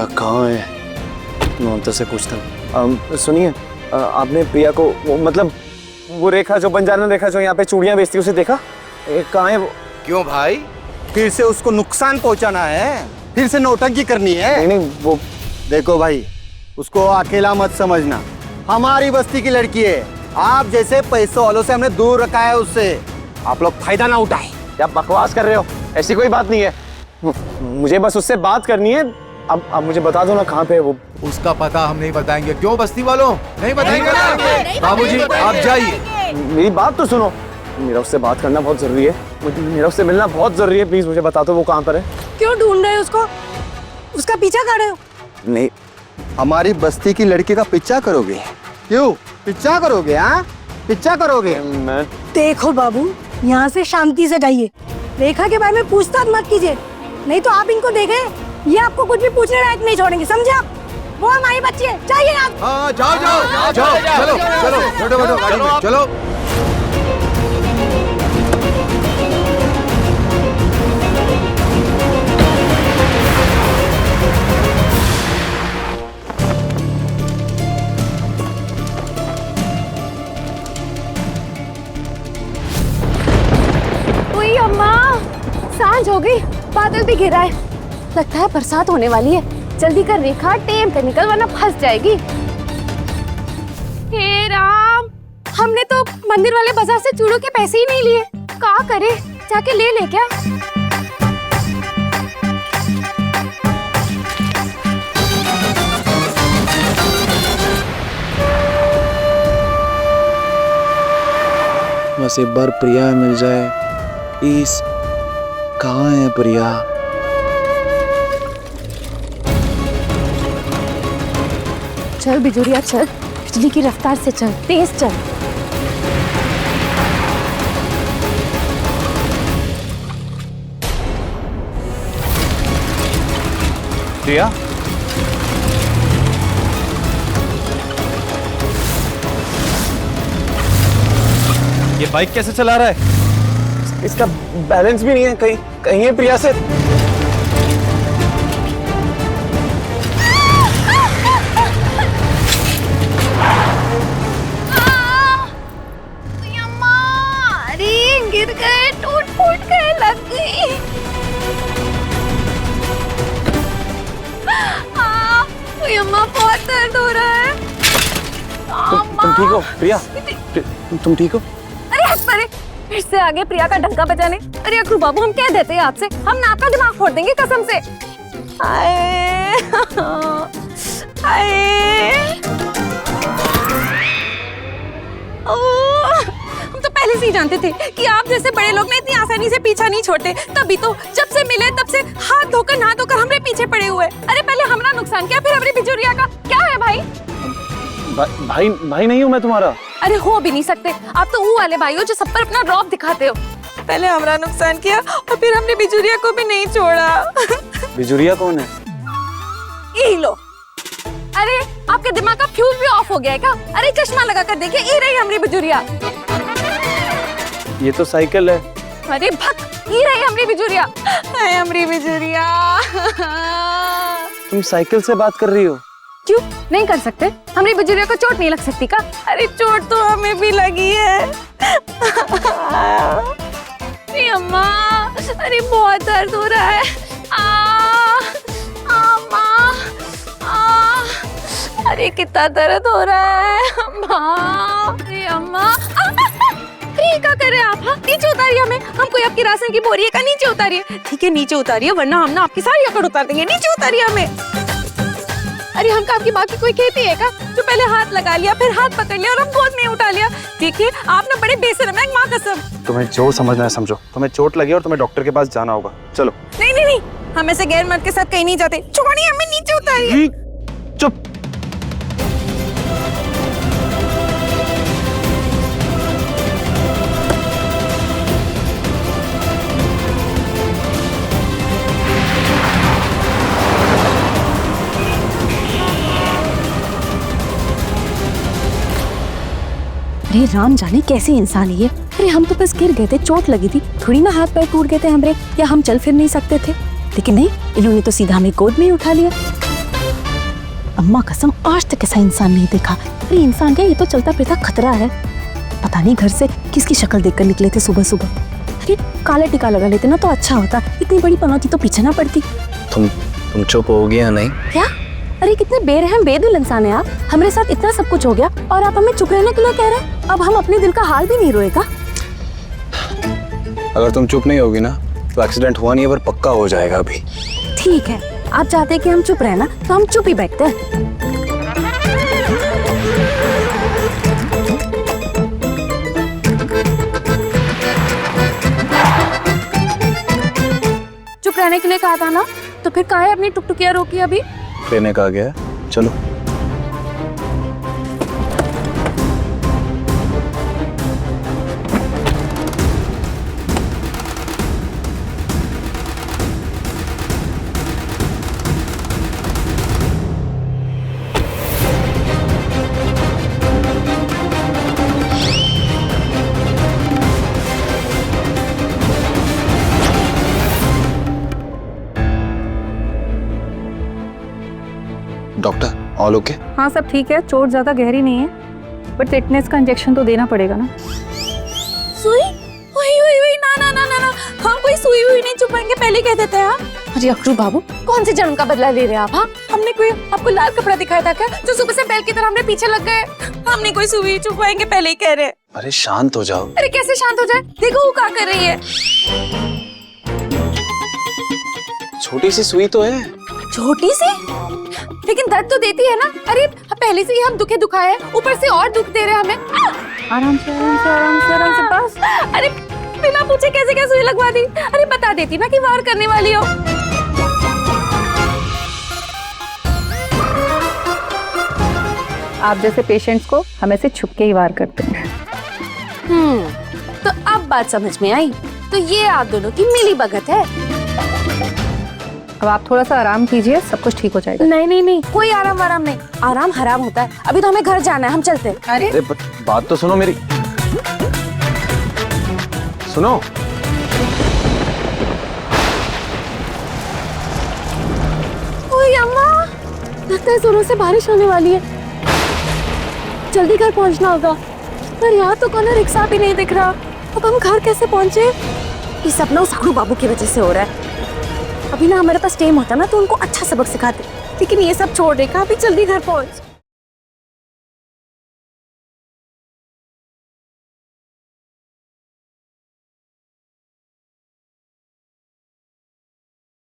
प्रिया कहाँ है? ममता से पूछता हूँ। सुनिए, आपने प्रिया को मतलब वो रेखा जो बंजारा रेखा जो यहाँ पे चूड़ियाँ बेचती है उसे देखा? कहाँ है वो? क्यों भाई, फिर से उसको नुकसान पहुंचाना है? फिर से नौटंकी करनी है? नहीं वो देखो भाई, उसको अकेला मत समझना, हमारी बस्ती की लड़की है। आप जैसे पैसों वालों से हमने दूर रखा है उससे। आप लोग फायदा ना उठाए। क्या बकवास कर रहे हो? ऐसी कोई बात नहीं है। मुझे बस उससे बात करनी है। अब मुझे बता दो ना कहाँ पे है वो। उसका पता हम नहीं बताएंगे। क्यों बस्ती वालों? नहीं बताएंगे। बाबूजी आप जाइए। मेरी बात तो सुनो, मेरा उससे बात करना बहुत जरूरी है। मेरा उससे मिलना बहुत जरूरी है। प्लीज मुझे बता दो वो कहाँ पर है। क्यों ढूंढ रहे हो उसको? उसका पीछा कर रहे हो? नहीं, हमारी बस्ती की लड़की का पीछा करोगे? क्यों पीछा करोगे? हाँ पीछा करोगे? मैं देखो बाबू, यहाँ से शांति से जाइए। रेखा के बारे में पूछताछ मत कीजिए, नहीं तो आप इनको देखे ये आपको कुछ भी पूछने लायक नहीं छोड़ेंगे, समझे आप? वो हमारी बच्ची है, चाहिए आप। हाँ जाओ जाओ जाओ, चलो चलो, बैठो बैठो गाड़ी में, चलो। ओए अम्मा, सांझ हो गई, बादल भी घिरा है, लगता है बरसात होने वाली है। जल्दी कर रेखा, टेम पे निकल वरना फंस जाएगी। हे राम, हमने तो मंदिर वाले बाजार से चूड़ों के पैसे ही नहीं लिए। क्या करे, जाके ले ले क्या? बस एक बार प्रिया मिल जाए प्लीज। कहाँ है प्रिया? चल बिजुरिया चल, बिजली की रफ्तार से चल, तेज चल। प्रिया, ये बाइक कैसे चला रहा है? इसका बैलेंस भी नहीं है। कहीं कहीं है प्रिया से। गिर गए, टूट फूट गए, लग गई। अम्मा बहुत दर्द हो रहा है। तुम ठीक हो प्रिया? तुम ठीक हो? अरे हट परे, फिर से आगे प्रिया का डंका बजाने। अरे अखरू बाबू, हम कह देते हैं आपसे, हम ना आपका दिमाग फोड़ देंगे कसम से। आए, आए। हम तो पहले से ही जानते थे कि आप जैसे बड़े लोग ना इतनी आसानी से पीछा नहीं छोड़ते। तभी तो जब से मिले तब से हाथ धोकर नहा धोकर हमरे पीछे पड़े हुए। अरे पहले हमारा नुकसान किया, फिर हमारी बिजुरिया का क्या है भाई? भाई नहीं हूँ मैं तुम्हारा। अरे हो भी नहीं सकते, आप तो वो वाले भाई हो जो सब पर अपना रौब दिखाते हो। पहले हमारा नुकसान किया और फिर हमने बिजुरिया को भी नहीं छोड़ा। बिजुरिया कौन है? यही लो। अरे आपके दिमाग का फ्यूज भी ऑफ हो गया है क्या? अरे चश्मा लगा कर देखिए, ये रही हमारी बिजुरिया। ये तो साइकिल है। अरे भक, ये रही हमारी बिजुरिया। हमारी बिजुरिया। तुम साइकिल से बात कर रही हो? क्यों नहीं कर सकते? हमारी बिजुरिया को चोट नहीं लग सकती का? अरे चोट तो हमें भी लगी है। अम्मा, अरे बहुत दर्द हो रहा है। अम्मा, अरे कितना दर्द हो रहा है अम्मा। अरे अम्मा, अरे क्या कर रहे हैं आप? हाँ? नीचे उतारिए हमें, हम कोई आपकी राशन की बोरी है का? नीचे उतारिए। ठीक है नीचे उतारिए, वरना हम ना आपकी सारी अकड़ उतार देंगे। नीचे उतारिए हमें। अरे हमका आपकी बाकी कोई खेती है का जो पहले हाथ लगा लिया, फिर हाथ पकड़ लिया और हम गोद में उठा लिया? देखिए आप ना बड़े बेशरम हैं, माँ कसम। तुम्हें जो समझना है समझो। तुम्हें चोट लगी और तुम्हें डॉक्टर के पास जाना होगा। चलो। नहीं नहीं नहीं, हम ऐसे गैर मर्द के साथ कहीं नहीं जाते। छोड़िए हमें, नीचे उतारिए। चुप। अरे राम जाने कैसी इंसान है ये। अरे हम तो बस गिर गए थे, चोट लगी थी, थोड़ी ना हाथ पैर टूट गए थे हमरे, या हम चल फिर नहीं सकते थे। लेकिन नहीं, इन्होंने तो सीधा हमें गोद में ही उठा लिया। अम्मा कसम आज तक ऐसा इंसान नहीं देखा। अरे इंसान क्या, ये तो चलता फिरता खतरा है। पता नहीं घर से किसकी शक्ल देखकर निकले थे सुबह सुबह। अरे काला टीका लगा लेते ना तो अच्छा होता, इतनी बड़ी पनौती तो पीछे ना पड़ती। तुम चुप होगी या नहीं? क्या? अरे कितने बेरहम बेदिल इंसान है आप। हमारे साथ इतना सब कुछ हो गया और आप हमें चुप रहने के लिए कह रहे हैं। अब हम अपने दिल का हाल भी नहीं रोएगा। अगर तुम चुप नहीं होगी ना तो एक्सीडेंट हुआ नहीं है, पर पक्का हो जाएगा अभी। ठीक है, आप चाहते हैं कि हम चुप रहना तो हम चुप ही बैठते हैं। चुप रहने के लिए कहा था ना, तो फिर काहे अपनी टुकटुकियां रोकी अभी? लेने का गया है, चलो। Doctor all okay? हाँ सब ठीक है, चोट ज्यादा गहरी नहीं है, बट टिटनेस का इंजेक्शन तो देना पड़ेगा ना। सुई? हुई हुई हुई, ना ना ना ना ना, हम कोई सुई हुई नहीं छुपाएंगे, पहले ही कह देते हैं। अरे अखरू बाबू, कौन से जन्म का बदला ले रहे हैं आप? हाँ, हमने कोई आपको लाल कपड़ा दिखाया था क्या, जो सुबह से बैल की तरह हमने पीछे लग गए? हमने कोई सुई छुपाएंगे, पहले ही कह रहे हैं। अरे शांत हो जाओ। अरे कैसे शांत हो जाए? देखो वो क्या कर रही है। छोटी सी सुई तो है। छोटी सी, लेकिन दर्द तो देती है ना। अरे पहले से ही हम दुखे दुखाए हैं, ऊपर से और दुख दे रहे हैं हमें। आराम से आराम से आराम से आराम से, बस। अरे बिना पूछे कैसे क्या सुई लगवा दी? अरे बता देती ना कि वार करने वाली हो। आप जैसे पेशेंट्स को हम ऐसे छुप के ही वार करते हैं। तो अब बात समझ में आई। तो ये आप दोनों की मिली भगत है। अब आप थोड़ा सा आराम कीजिए, सब कुछ ठीक हो जाएगा। नहीं नहीं नहीं, कोई आराम आराम नहीं, आराम हराम होता है। अभी तो हमें घर जाना है, हम चलते हैं। अरे बात तो सुनो मेरी, सुनो। ओए अम्मा, लगता है जोरों से बारिश होने वाली है, जल्दी घर पहुंचना होगा। पर यहाँ तो कौन रिक्शा भी नहीं दिख रहा। अब हम घर कैसे पहुंचे? ये सब ना उस अखरू बाबू की वजह से हो रहा है। अभी ना हमारे पास टाइम होता ना तो उनको अच्छा सबक सिखाते, लेकिन ये सब छोड़ देगा। अभी जल्दी घर पहुंच।